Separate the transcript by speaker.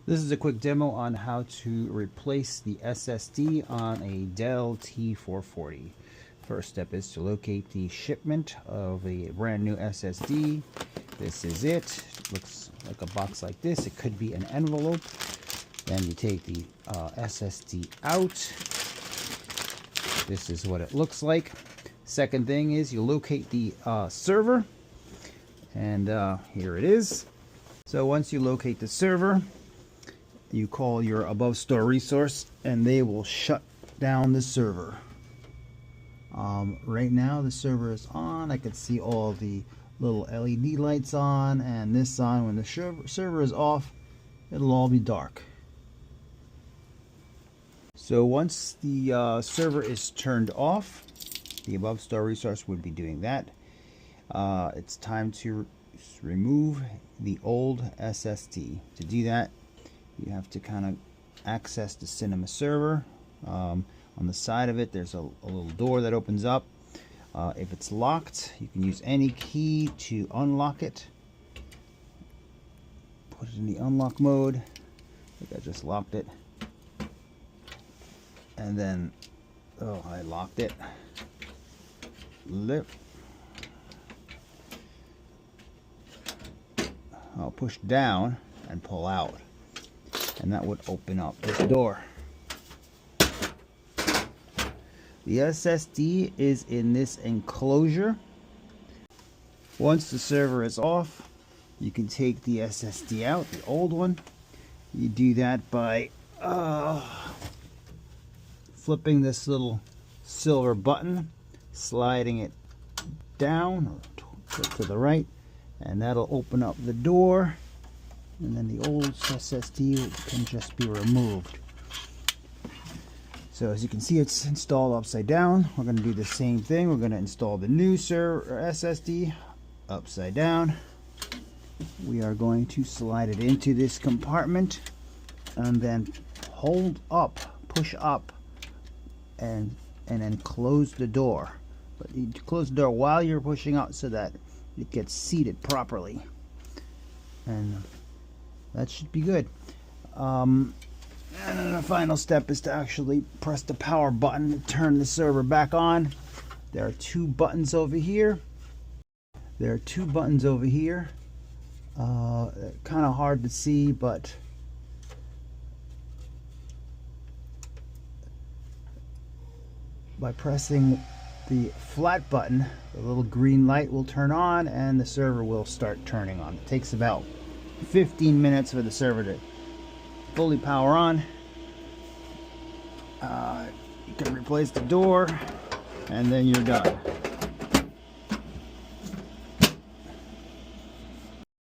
Speaker 1: This is a quick demo on how to replace the SSD on a Dell T440. First step is to locate the shipment of a brand new SSD. This is it. Looks like a box like this. It could be an envelope. Then you take the SSD out. This is what it looks like. Second thing is you locate the server. And here it is. So once you locate the server, you call your above store resource and they will shut down the server. Right now the server is on. I can see all the little LED lights on and this on. When the server is off, it'll all be dark. So once the server is turned off, the above store resource would be doing that. It's time to remove the old SSD. To do that, you have to kind of access the Cinema server. On the side of it, there's a little door that opens up. If it's locked, you can use any key to unlock it. Put it in the unlock mode. I think I just locked it. And then, oh, I locked it. I'll push down and pull out, and that would open up this door. The SSD is in this enclosure. Once the server is off, you can take the SSD out, the old one. You do that by flipping this little silver button, sliding it down or to the right, and that'll open up the door, and then the old SSD can just be removed. So as you can see, it's installed upside down. We're going to do the same thing. We're going to install the new SSD upside down. We are going to slide it into this compartment and then hold up, push up, and then close the door. But you close the door while you're pushing out so that it gets seated properly, and that should be good. And then the final step is to actually press the power button to turn the server back on. There are two buttons over here. Kind of hard to see, but by pressing the flat button, the little green light will turn on and the server will start turning on. It takes about 15 minutes for the server to fully power on. You can replace the door and then you're done.